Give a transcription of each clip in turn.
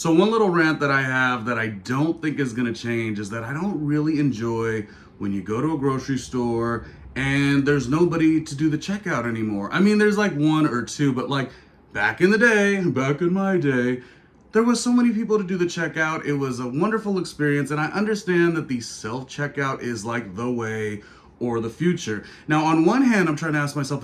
So one little rant that I have that I don't think is gonna change is that I don't really enjoy when you go to a grocery store and there's nobody to do the checkout anymore. I mean, there's like one or two, but like back in my day, there was so many people to do the checkout. It was a wonderful experience, and I understand that the self-checkout is like the way or the future. Now, on one hand, I'm trying to ask myself,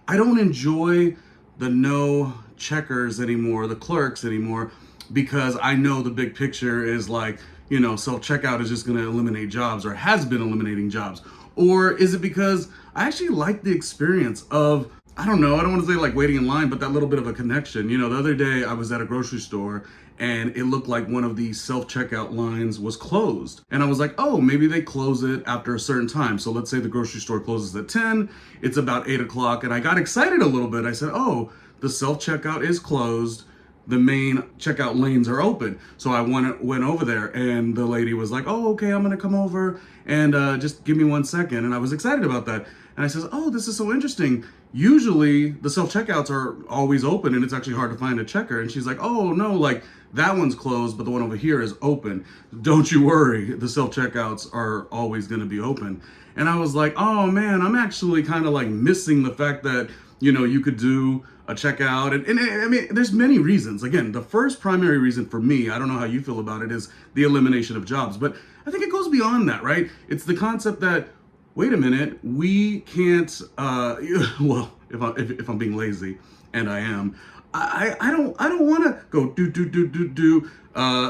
I don't enjoy the no checkers anymore, the clerks anymore, because I know the big picture is like, self-checkout is just gonna eliminate jobs or has been eliminating jobs. Or is it because I actually like the experience of, I don't want to say like waiting in line, but that little bit of a connection. The other day I was at a grocery store and it looked like one of the self-checkout lines was closed. And I was like, oh, maybe they close it after a certain time. So let's say the grocery store closes at 10, it's about 8 o'clock. And I got excited a little bit. I said, oh, the self-checkout is closed. The main checkout lanes are open. So I went over there and the lady was like, oh, okay, I'm gonna come over and just give me 1 second. And I was excited about that. And I says, oh, this is so interesting. Usually the self-checkouts are always open and it's actually hard to find a checker. And she's like, oh no, like that one's closed, but the one over here is open. Don't you worry, the self-checkouts are always gonna be open. And I was like, oh man, I'm actually kind of like missing the fact that, you could do a checkout. And I mean, there's many reasons. Again, the first primary reason for me, I don't know how you feel about it, is the elimination of jobs. But I think it goes beyond that, right? It's the concept that, wait a minute, we can't, well, if I'm being lazy, and I am, I don't want to go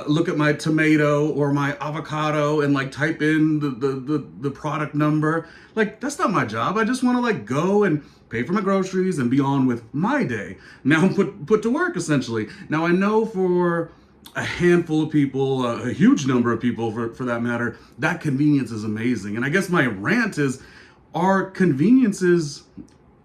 look at my tomato or my avocado and like type in the product number. Like, that's not my job. I just want to like go and pay for my groceries and be on with my day. Now put to work, essentially. Now I know for a handful of people, a huge number of people for that matter, that convenience is amazing. And I guess my rant is, are conveniences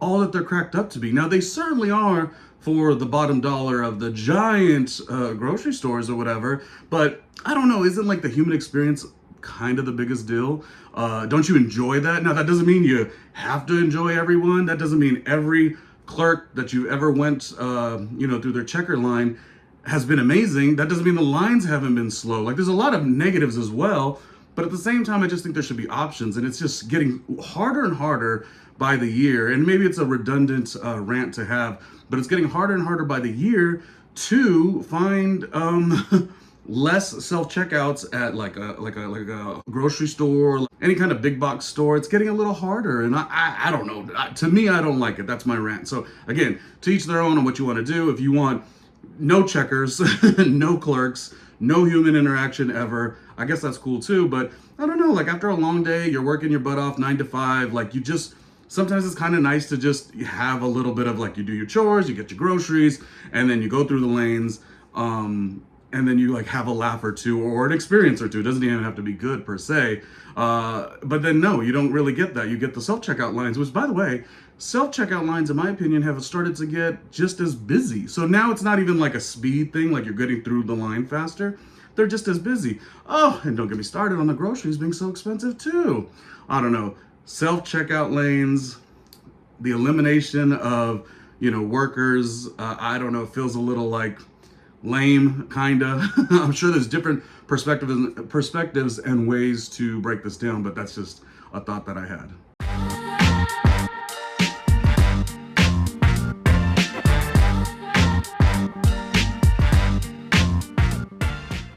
all that they're cracked up to be? Now they certainly are for the bottom dollar of the giant grocery stores or whatever, but I don't know, isn't like the human experience kind of the biggest deal? Don't you enjoy that? Now that doesn't mean you have to enjoy everyone. That doesn't mean every clerk that you ever went through their checker line has been amazing. That doesn't mean the lines haven't been slow. Like, there's a lot of negatives as well, but at the same time, I just think there should be options, and it's just getting harder and harder by the year. And maybe it's a redundant rant to have, but it's getting harder and harder by the year to find less self-checkouts at like a grocery store, any kind of big box store. It's getting a little harder, and I don't know. To me, I don't like it. That's my rant. So again, to each their own on what you want to do. If you want no checkers, no clerks, no human interaction ever, I guess that's cool too. But I don't know, like after a long day, you're working your butt off 9 to 5, like sometimes it's kind of nice to just have a little bit of like, you do your chores, you get your groceries, and then you go through the lanes, and then you like have a laugh or two or an experience or two. It doesn't even have to be good per se. But then no, you don't really get that. You get the self-checkout lines, which by the way, self-checkout lines, in my opinion, have started to get just as busy. So now it's not even like a speed thing, like you're getting through the line faster. They're just as busy. Oh, and don't get me started on the groceries being so expensive too. I don't know. Self-checkout lanes, the elimination of, workers, I don't know, it feels a little like lame, kinda. I'm sure there's different perspectives and ways to break this down, but that's just a thought that I had.